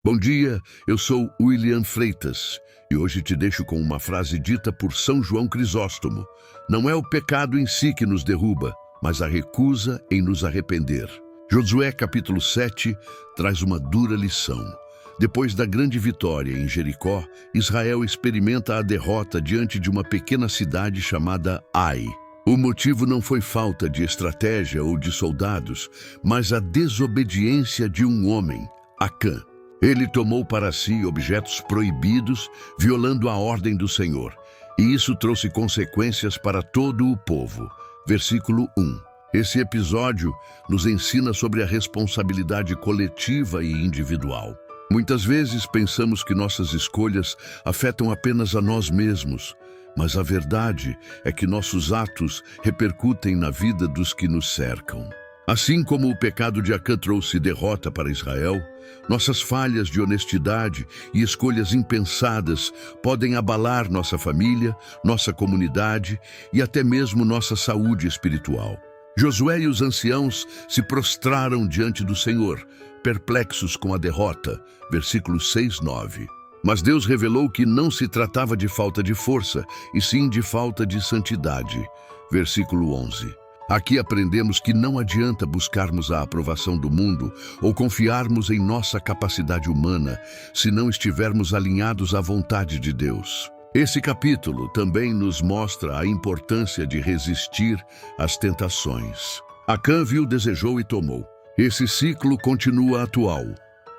Bom dia, eu sou William Freitas e hoje te deixo com uma frase dita por São João Crisóstomo. Não é o pecado em si que nos derruba, mas a recusa em nos arrepender. Josué capítulo 7 traz uma dura lição. Depois da grande vitória em Jericó, Israel experimenta a derrota diante de uma pequena cidade chamada Ai. O motivo não foi falta de estratégia ou de soldados, mas a desobediência de um homem, Acã. Ele tomou para si objetos proibidos, violando a ordem do Senhor, e isso trouxe consequências para todo o povo. Versículo 1. Esse episódio nos ensina sobre a responsabilidade coletiva e individual. Muitas vezes pensamos que nossas escolhas afetam apenas a nós mesmos, mas a verdade é que nossos atos repercutem na vida dos que nos cercam. Assim como o pecado de Acã trouxe derrota para Israel, nossas falhas de honestidade e escolhas impensadas podem abalar nossa família, nossa comunidade e até mesmo nossa saúde espiritual. Josué e os anciãos se prostraram diante do Senhor, perplexos com a derrota. Versículos 6-9. Mas Deus revelou que não se tratava de falta de força, e sim de falta de santidade. Versículo 11. Aqui aprendemos que não adianta buscarmos a aprovação do mundo ou confiarmos em nossa capacidade humana se não estivermos alinhados à vontade de Deus. Esse capítulo também nos mostra a importância de resistir às tentações. Acã viu, desejou e tomou. Esse ciclo continua atual.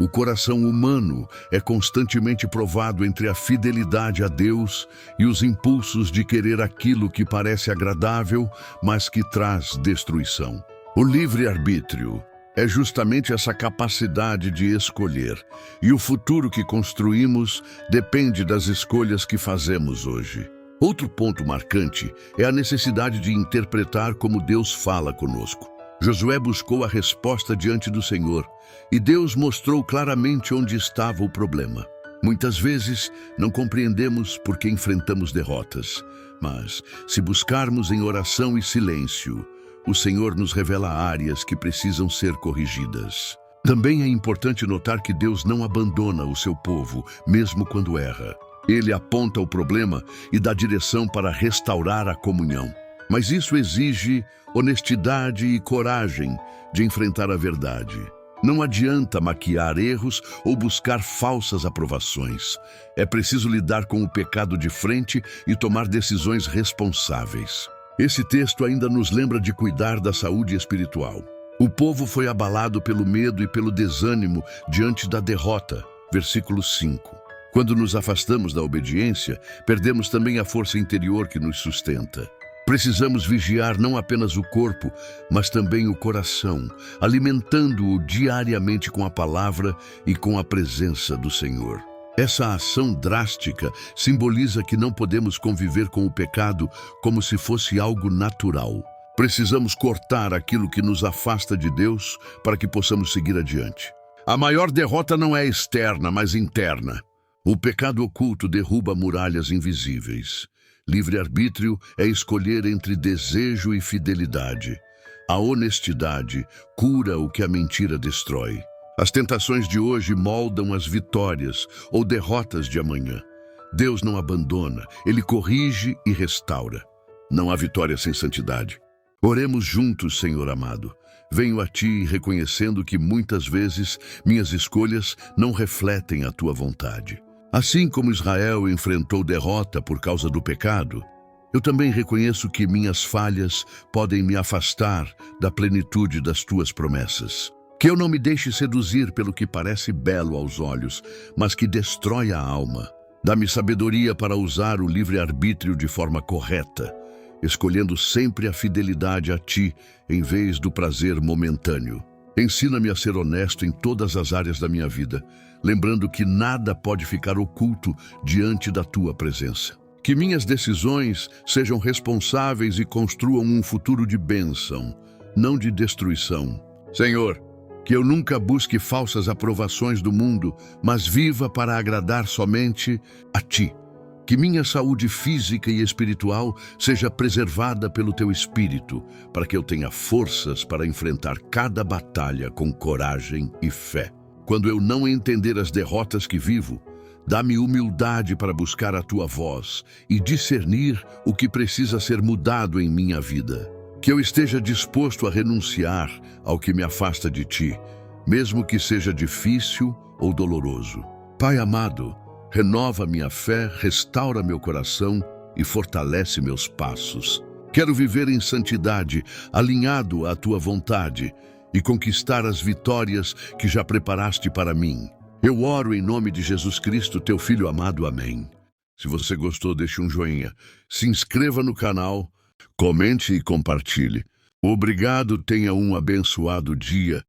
O coração humano é constantemente provado entre a fidelidade a Deus e os impulsos de querer aquilo que parece agradável, mas que traz destruição. O livre-arbítrio é justamente essa capacidade de escolher, e o futuro que construímos depende das escolhas que fazemos hoje. Outro ponto marcante é a necessidade de interpretar como Deus fala conosco. Josué buscou a resposta diante do Senhor, e Deus mostrou claramente onde estava o problema. Muitas vezes não compreendemos porque enfrentamos derrotas, mas se buscarmos em oração e silêncio, o Senhor nos revela áreas que precisam ser corrigidas. Também é importante notar que Deus não abandona o seu povo, mesmo quando erra. Ele aponta o problema e dá direção para restaurar a comunhão. Mas isso exige honestidade e coragem de enfrentar a verdade. Não adianta maquiar erros ou buscar falsas aprovações. É preciso lidar com o pecado de frente e tomar decisões responsáveis. Esse texto ainda nos lembra de cuidar da saúde espiritual. O povo foi abalado pelo medo e pelo desânimo diante da derrota. Versículo 5. Quando nos afastamos da obediência, perdemos também a força interior que nos sustenta. Precisamos vigiar não apenas o corpo, mas também o coração, alimentando-o diariamente com a palavra e com a presença do Senhor. Essa ação drástica simboliza que não podemos conviver com o pecado como se fosse algo natural. Precisamos cortar aquilo que nos afasta de Deus para que possamos seguir adiante. A maior derrota não é externa, mas interna. O pecado oculto derruba muralhas invisíveis. Livre-arbítrio é escolher entre desejo e fidelidade. A honestidade cura o que a mentira destrói. As tentações de hoje moldam as vitórias ou derrotas de amanhã. Deus não abandona, Ele corrige e restaura. Não há vitória sem santidade. Oremos juntos, Senhor amado. Venho a Ti reconhecendo que muitas vezes minhas escolhas não refletem a Tua vontade. Assim como Israel enfrentou derrota por causa do pecado, eu também reconheço que minhas falhas podem me afastar da plenitude das Tuas promessas. Que eu não me deixe seduzir pelo que parece belo aos olhos, mas que destrói a alma. Dá-me sabedoria para usar o livre-arbítrio de forma correta, escolhendo sempre a fidelidade a Ti em vez do prazer momentâneo. Ensina-me a ser honesto em todas as áreas da minha vida, lembrando que nada pode ficar oculto diante da Tua presença. Que minhas decisões sejam responsáveis e construam um futuro de bênção, não de destruição. Senhor, que eu nunca busque falsas aprovações do mundo, mas viva para agradar somente a Ti. Que minha saúde física e espiritual seja preservada pelo Teu Espírito, para que eu tenha forças para enfrentar cada batalha com coragem e fé. Quando eu não entender as derrotas que vivo, dá-me humildade para buscar a tua voz e discernir o que precisa ser mudado em minha vida. Que eu esteja disposto a renunciar ao que me afasta de ti, mesmo que seja difícil ou doloroso. Pai amado, renova minha fé, restaura meu coração e fortalece meus passos. Quero viver em santidade, alinhado à tua vontade e conquistar as vitórias que já preparaste para mim. Eu oro em nome de Jesus Cristo, teu Filho amado. Amém. Se você gostou, deixe um joinha, se inscreva no canal, comente e compartilhe. Obrigado, tenha um abençoado dia